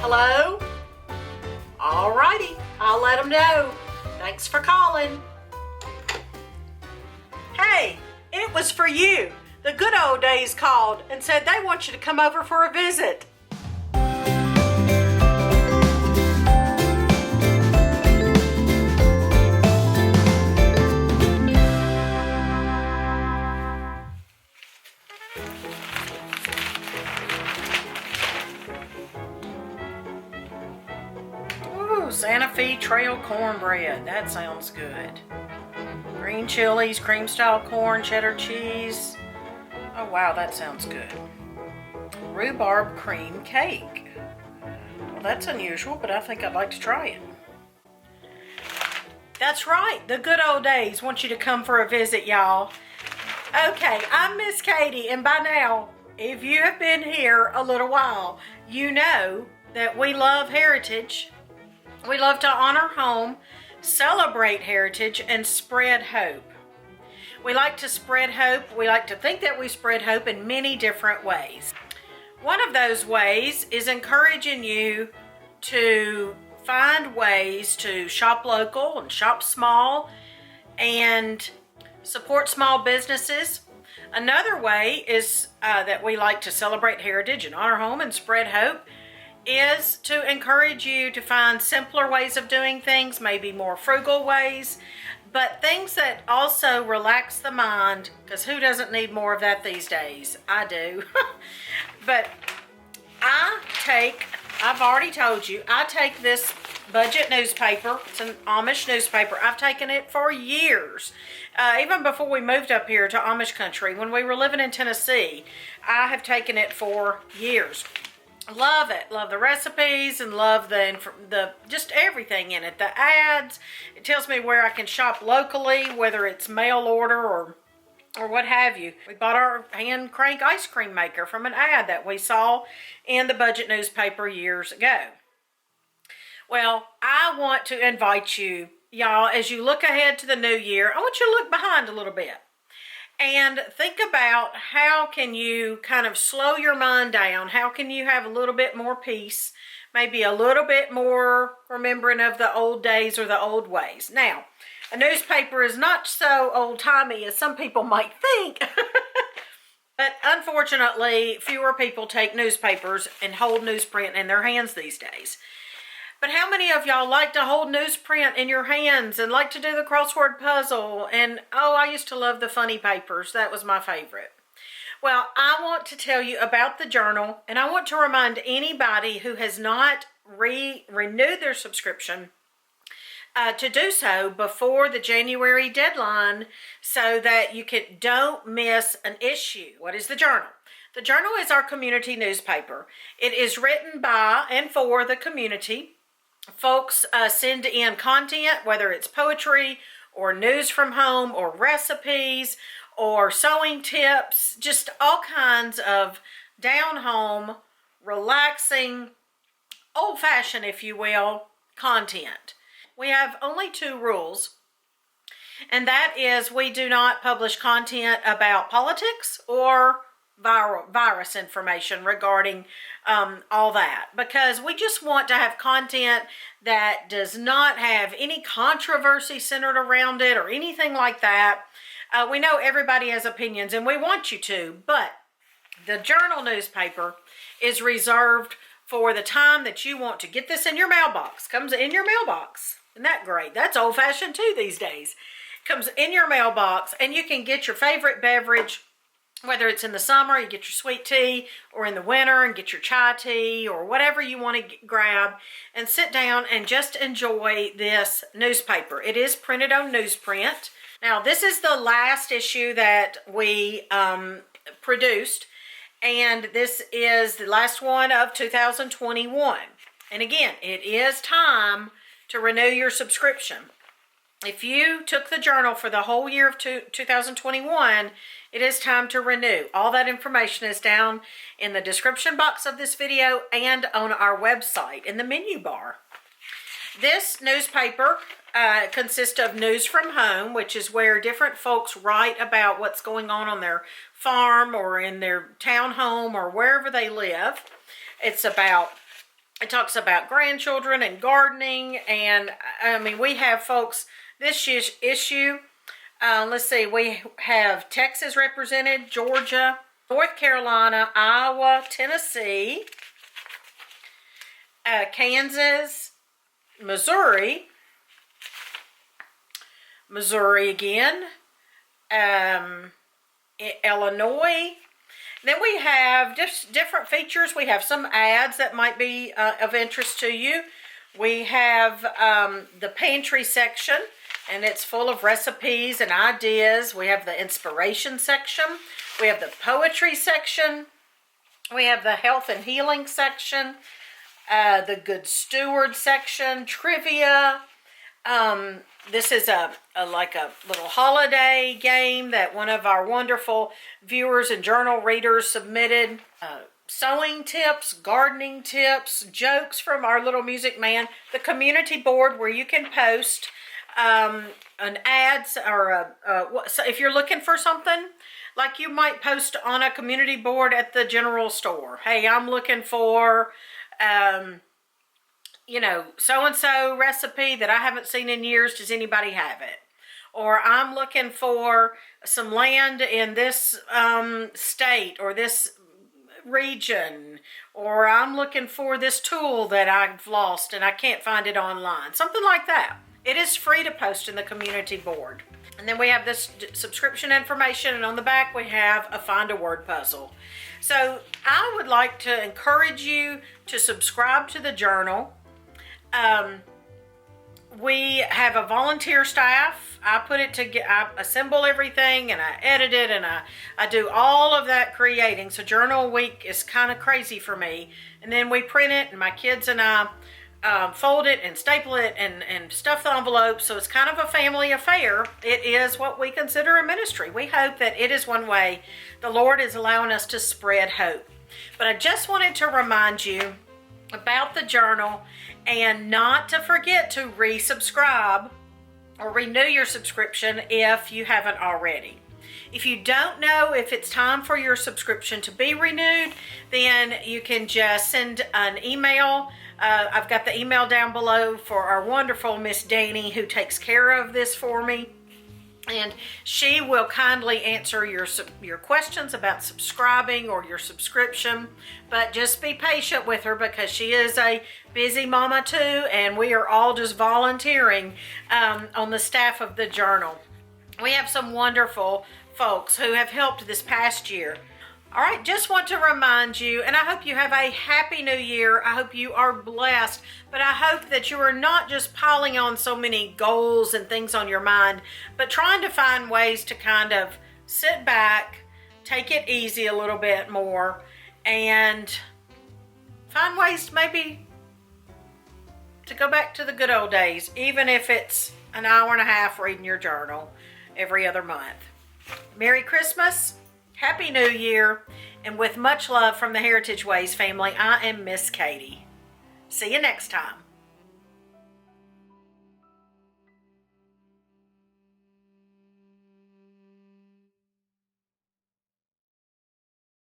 Hello? Alrighty, I'll let them know. Thanks for calling. Hey, it was for you. The Good Old Days called and said they want you to come over for a visit. Santa Fe Trail cornbread. That sounds good. Green chilies, cream style corn, cheddar cheese. Oh wow, that sounds good. Rhubarb cream cake. Well, that's unusual, but I think I'd like to try it. That's right, the Good Old Days want you to come for a visit, y'all. Okay, I'm Miss Katie, and by now, if you have been here a little while, you know that we love heritage. We love to honor home, celebrate heritage, and spread hope. We like to spread hope. We like to think that we spread hope in many different ways. One of those ways is encouraging you to find ways to shop local and shop small and support small businesses. Another way is that we like to celebrate heritage and honor home and spread hope is to encourage you to find simpler ways of doing things, maybe more frugal ways, but things that also relax the mind, because who doesn't need more of that these days? I do. But I've already told you, I take this budget newspaper. It's an Amish newspaper. I've taken it for years. Even before we moved up here to Amish country, when we were living in Tennessee, I have taken it for years. Love it. Love the recipes and love the just everything in it. The ads. It tells me where I can shop locally, whether it's mail order or what have you. We bought our hand crank ice cream maker from an ad that we saw in the budget newspaper years ago. Well, I want to invite you, y'all, as you look ahead to the new year, I want you to look behind a little bit. And think about how can you kind of slow your mind down? How can you have a little bit more peace? Maybe a little bit more remembering of the old days or the old ways. Now, a newspaper is not so old-timey as some people might think. But unfortunately, fewer people take newspapers and hold newsprint in their hands these days. But how many of y'all like to hold newsprint in your hands and like to do the crossword puzzle? And, oh, I used to love the funny papers. That was my favorite. Well, I want to tell you about the journal, and I want to remind anybody who has not renewed their subscription to do so before the January deadline so that you don't miss an issue. What is the journal? The journal is our community newspaper. It is written by and for the community. Folks send in content, whether it's poetry or news from home or recipes or sewing tips, just all kinds of down-home, relaxing, old-fashioned, if you will, content. We have only 2 rules, and that is we do not publish content about politics or virus information regarding all that, because we just want to have content that does not have any controversy centered around it or anything like that. We know everybody has opinions and we want you to, but the journal newspaper is reserved for the time that you want to get this in your mailbox. Comes in your mailbox. Isn't that great? That's old-fashioned too these days. Comes in your mailbox and you can get your favorite beverage. Whether it's in the summer, you get your sweet tea, or in the winter and get your chai tea, or whatever you want to grab, and sit down and just enjoy this newspaper. It is printed on newsprint. Now, this is the last issue that we produced, and this is the last one of 2021. And again, it is time to renew your subscription. If you took the journal for the whole year of 2021, it is time to renew. All that information is down in the description box of this video and on our website in the menu bar. This newspaper consists of news from home, which is where different folks write about what's going on their farm or in their townhome or wherever they live. It's about It talks about grandchildren and gardening. And I mean, we have folks, this issue, let's see, we have Texas represented, Georgia, North Carolina, Iowa, Tennessee, Kansas, Missouri again, Illinois. Then we have just different features. We have some ads that might be of interest to you. We have the pantry section, and it's full of recipes and ideas. We have the inspiration section. We have the poetry section. We have the health and healing section, the good steward section, trivia. This is like a little holiday game that one of our wonderful viewers and journal readers submitted. Sewing tips, gardening tips, jokes from our little music man. The community board where you can post an ads or so if you're looking for something, like you might post on a community board at the general store. Hey, I'm looking for you know, so-and-so recipe that I haven't seen in years. Does anybody have it? Or I'm looking for some land in this state or this region. Or I'm looking for this tool that I've lost and I can't find it online. Something like that. It is free to post in the community board. And then we have this subscription information, and on the back we have a find a word puzzle. So I would like to encourage you to subscribe to the journal. We have a volunteer staff. I put it together, I assemble everything and I edit it and I do all of that creating. So journal week is kind of crazy for me. And then we print it, and my kids and I fold it and staple it and stuff the envelope. So it's kind of a family affair. It is what we consider a ministry. We hope that it is one way the Lord is allowing us to spread hope. But I just wanted to remind you about the journal, and not to forget to resubscribe or renew your subscription if you haven't already. If you don't know if it's time for your subscription to be renewed, then you can just send an email. I've got the email down below for our wonderful Miss Dani, who takes care of this for me. And she will kindly answer your questions about subscribing or your subscription. But just be patient with her, because she is a busy mama too, and we are all just volunteering on the staff of the journal. We have some wonderful folks who have helped this past year. All right, just want to remind you, and I hope you have a happy new year. I hope you are blessed, but I hope that you are not just piling on so many goals and things on your mind, but trying to find ways to kind of sit back, take it easy a little bit more, and find ways to maybe to go back to the good old days, even if it's an hour and a half reading your journal every other month. Merry Christmas. Happy New Year, and with much love from the Heritage Ways family, I am Miss Katie. See you next time.